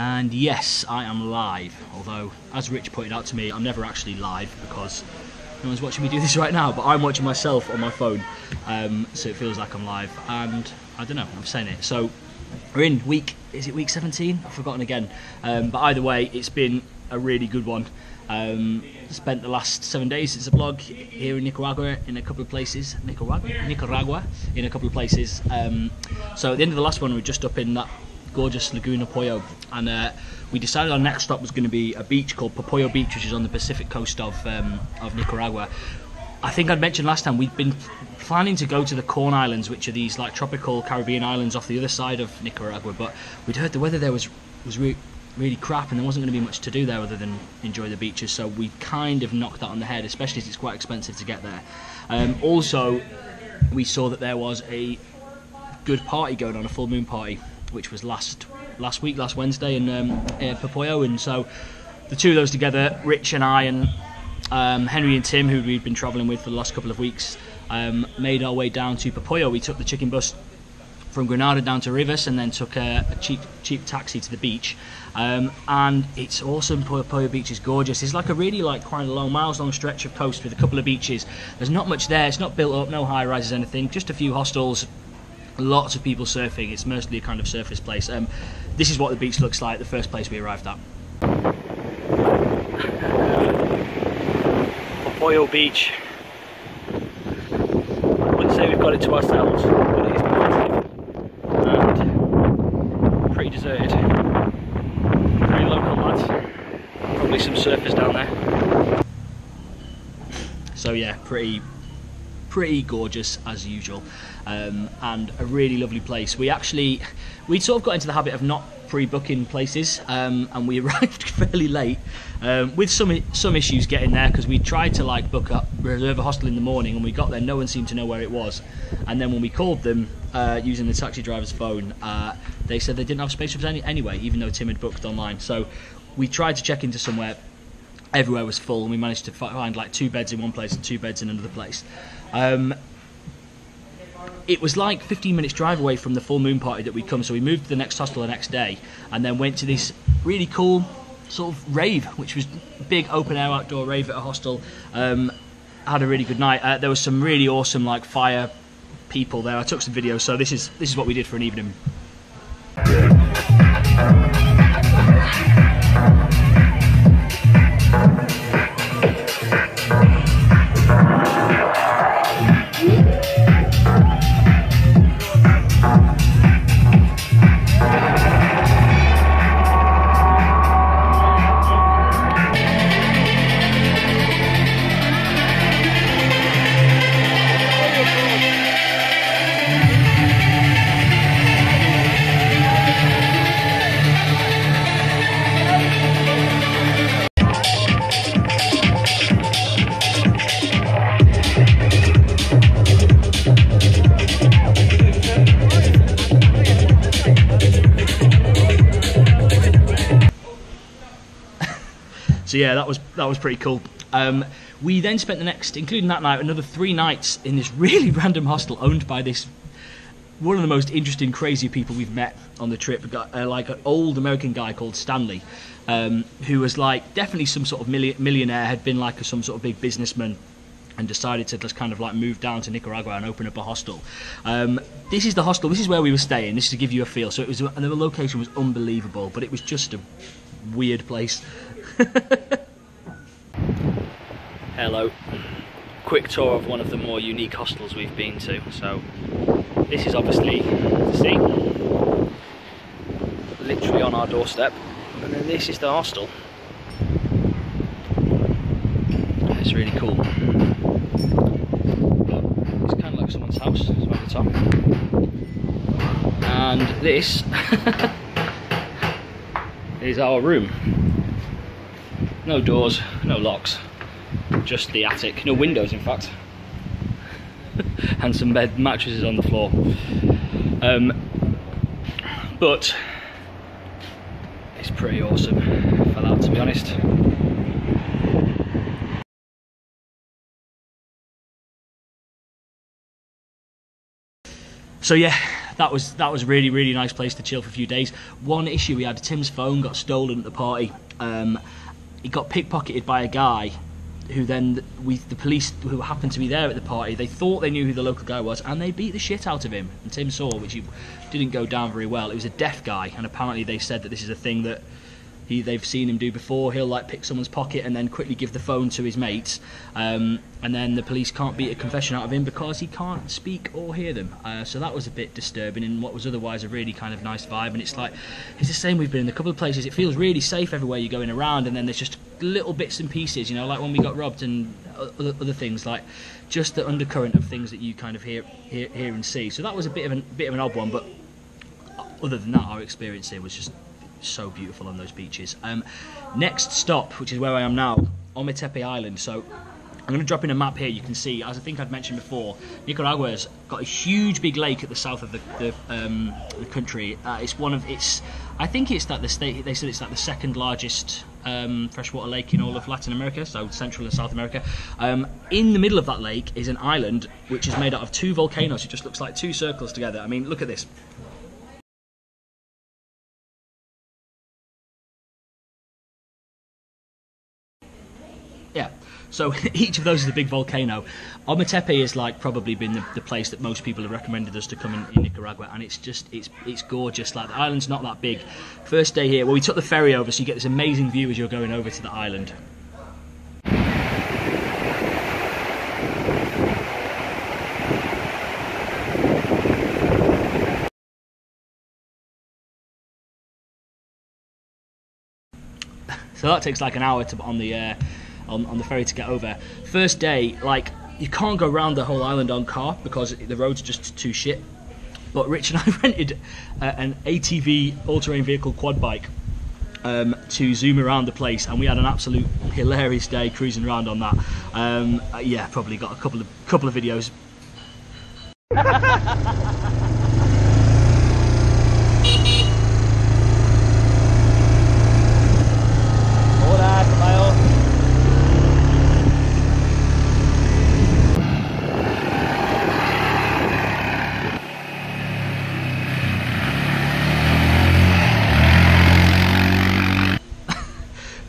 And yes, I am live, although as Rich pointed out to me, I'm never actually live because no one's watching me do this right now, but I'm watching myself on my phone, so it feels like I'm live, and I don't know, I'm saying it. So we're in week 17? I've forgotten again, but either way, it's been a really good one. Spent the last 7 days since the blog here in Nicaragua in a couple of places. Nicaragua in a couple of places. So at the end of the last one, we were just up in that gorgeous Laguna Popoyo, and we decided our next stop was going to be a beach called Popoyo Beach, which is on the Pacific coast of Nicaragua. I think I'd mentioned last time we'd been planning to go to the Corn Islands, which are these like tropical Caribbean islands off the other side of Nicaragua, but we'd heard the weather there was really crap, and there wasn't going to be much to do there other than enjoy the beaches, so we kind of knocked that on the head, especially as it's quite expensive to get there. Also, we saw that there was a good party going on, a full moon party, which was last Wednesday in Popoyo, and so the two of those together, Rich and I and Henry and Tim, who we'd been travelling with for the last couple of weeks, made our way down to Popoyo. We took the chicken bus from Granada down to Rivas, and then took a cheap taxi to the beach, and it's awesome. Popoyo Beach is gorgeous. It's like a really quite a miles long stretch of coast with a couple of beaches. There's not much there, it's not built up, no high rises, anything, just a few hostels, lots of people surfing. It's mostly a kind of surface place. This is what the beach looks like, the first place we arrived at. Popoyo Beach. I wouldn't say we've got it to ourselves, but it is massive and pretty deserted. Very local lads. Probably some surfers down there. So yeah, pretty gorgeous as usual, and a really lovely place. We'd sort of got into the habit of not pre-booking places, and we arrived fairly late, with some issues getting there, because we tried to reserve a hostel in the morning, and we got there, no one seemed to know where it was, and then when we called them using the taxi driver's phone, they said they didn't have space for us anyway, even though Tim had booked online. So we tried to check into somewhere, everywhere was full, and we managed to find like 2 beds in one place and 2 beds in another place. It was like 15 minutes drive away from the full moon party that we'd come, so we moved to the next hostel the next day, and then went to this really cool sort of rave, which was a big open air outdoor rave at a hostel. Had a really good night. There was some really awesome fire people there. I took some videos, so this is what we did for an evening. So yeah, that was pretty cool. We then spent the next, including that night, another 3 nights in this really random hostel owned by this one of the most interesting, crazy people we've met on the trip. Like an old American guy called Stanley, who was definitely some sort of millionaire, had been some sort of big businessman, and decided to just kind of move down to Nicaragua and open up a hostel. This is the hostel. This is where we were staying. This is to give you a feel. So it was, and the location was unbelievable, but it was just a weird place. Hello. Quick tour of one of the more unique hostels we've been to. So this is obviously, see, literally on our doorstep, and then this is the hostel. It's really cool. It's kind of like someone's house, it's right at the top. And this is our room. No doors, no locks, just the attic. No windows, in fact. And some bed mattresses on the floor. But it's pretty awesome, fell out, to be honest. So yeah, that was really, really nice place to chill for a few days. One issue we had: Tim's phone got stolen at the party. It got pickpocketed by a guy who then the police who happened to be there at the party, they thought they knew who the local guy was, and they beat the shit out of him. And Tim saw, which didn't go down very well. It was a deaf guy, and apparently they said that this is a thing that they've seen him do before. He'll like pick someone's pocket and then quickly give the phone to his mates, and then the police can't beat a confession out of him because he can't speak or hear them. So that was a bit disturbing in what was otherwise a really kind of nice vibe. And it's the same. We've been in a couple of places. It feels really safe everywhere you're going around, and then there's just little bits and pieces, you know, like when we got robbed and other things, like just the undercurrent of things that you kind of hear and see. So that was a bit of an odd one, but other than that, our experience here was just so beautiful on those beaches. Next stop, which is where I am now, Ometepe Island. So I'm going to drop in a map here. You can see, as I think I'd mentioned before, Nicaragua's got a huge big lake at the south of the country. I think it's that the state, they said it's like the second largest freshwater lake in all of Latin America, so Central and South America. In the middle of that lake is an island which is made out of 2 volcanoes. It just looks like 2 circles together. I mean, look at this. Yeah, so each of those is a big volcano. Ometepe is like probably been the place that most people have recommended us to come in Nicaragua, and it's gorgeous. Like, the island's not that big. First day here, well, we took the ferry over, so you get this amazing view as you're going over to the island. So that takes like an hour on the ferry to get over. First day, like, you can't go around the whole island on car because the road's just too shit. But Rich and I rented an ATV all-terrain vehicle quad bike to zoom around the place, and we had an absolute hilarious day cruising around on that. Yeah, probably got a couple of videos.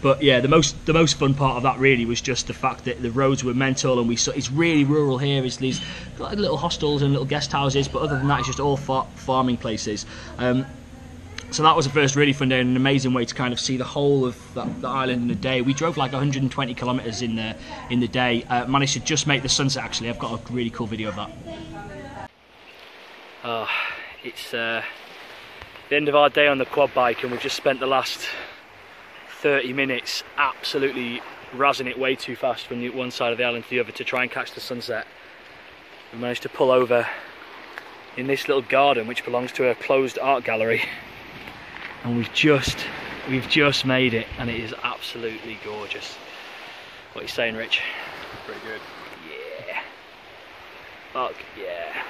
But yeah, the most fun part of that really was just the fact that the roads were mental, and it's really rural here. It's these like little hostels and little guest houses, but other than that, it's just all farming places. So that was the first really fun day, and an amazing way to kind of see the whole of the island in a day. We drove like 120 kilometers in the day. Managed to just make the sunset. Actually, I've got a really cool video of that. It's the end of our day on the quad bike, and we've just spent the last 30 minutes absolutely razzing it way too fast from one side of the island to the other to try and catch the sunset. We managed to pull over in this little garden which belongs to a closed art gallery, and we've just made it, and it is absolutely gorgeous. What are you saying, Rich? Pretty good. Yeah. Fuck yeah.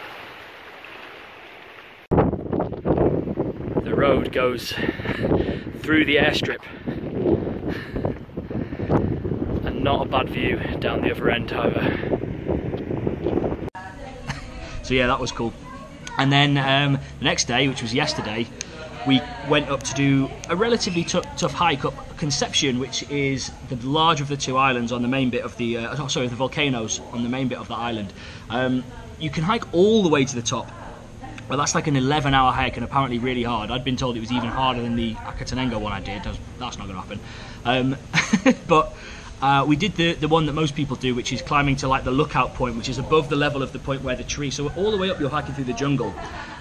The road goes through the airstrip, and not a bad view down the other end, however. So yeah, that was cool. And then the next day, which was yesterday, we went up to do a relatively tough hike up Concepcion, which is the larger of the 2 islands on the main bit of the the volcanoes on the main bit of the island. You can hike all the way to the top. Well, that's like an 11-hour hike, and apparently really hard. I'd been told it was even harder than the Acatenango one I did. That's not going to happen. But we did the one that most people do, which is climbing to like the lookout point, which is above the level of the point where the tree. So all the way up, you're hiking through the jungle,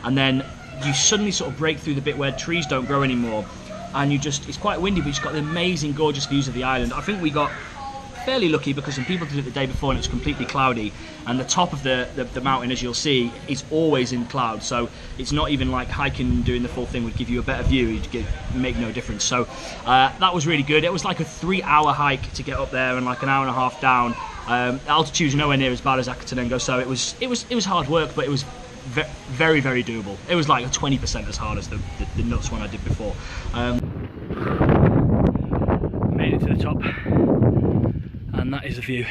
and then you suddenly sort of break through the bit where trees don't grow anymore, and it's quite windy, but you've got the amazing, gorgeous views of the island. I think we got fairly lucky because some people did it the day before and it was completely cloudy, and the top of the mountain, as you'll see, is always in clouds, so it's not even like hiking and doing the full thing would give you a better view. It'd make no difference. So that was really good. It was like a 3-hour hike to get up there and like an hour and a half down. Altitude's nowhere near as bad as Acatenango, so it was hard work, but it was very, very doable. It was like 20% as hard as the nuts one I did before. Made it to the top, and that is the view.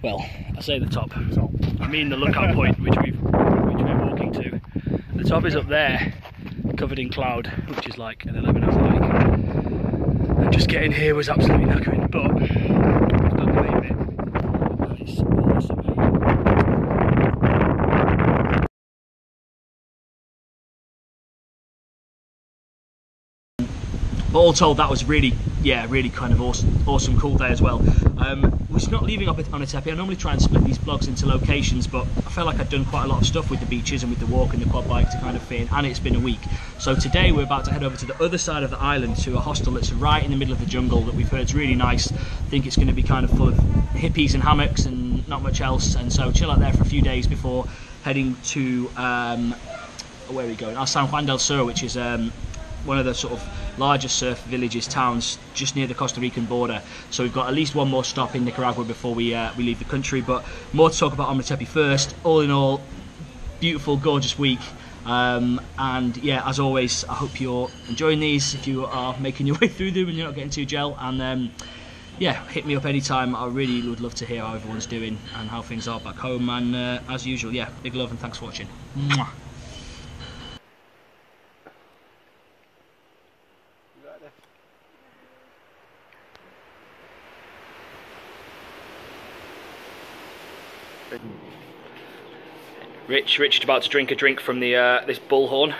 Well, I say the top, I mean the lookout point, which we've to. The top is up there, covered in cloud, which is like an 11-hour hike. And just getting here was absolutely knackering, but I've got the main bit. That is awesome. But all told, that was really kind of awesome, cool day as well. We're not leaving up at Ometepe. I normally try and split these vlogs into locations, but I felt like I'd done quite a lot of stuff with the beaches and with the walk and the quad bike to kind of fit in, and it's been a week. So today we're about to head over to the other side of the island to a hostel that's right in the middle of the jungle that we've heard is really nice. I think it's going to be kind of full of hippies and hammocks and not much else, and so chill out there for a few days before heading to, where are we going? San Juan del Sur, which is one of the sort of largest surf villages, towns, just near the Costa Rican border. So we've got at least one more stop in Nicaragua before we leave the country, but more to talk about Ometepe first. All in all, beautiful, gorgeous week. And yeah, as always, I hope you're enjoying these, if you are making your way through them and you're not getting too gel. And yeah, hit me up anytime. I really would love to hear how everyone's doing and how things are back home. And as usual, yeah, big love and thanks for watching. Mwah. Rich is about to drink a drink from the this bullhorn.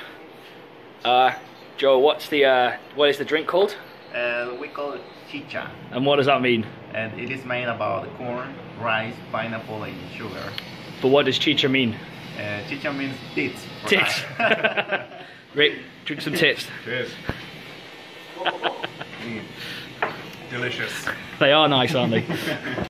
Joe, what is the drink called? We call it chicha. And what does that mean? And it is made about corn, rice, pineapple, and sugar. But what does chicha mean? Chicha means tits. Tits. Rick, drink some tits. Cheers. Delicious. They are nice, aren't they?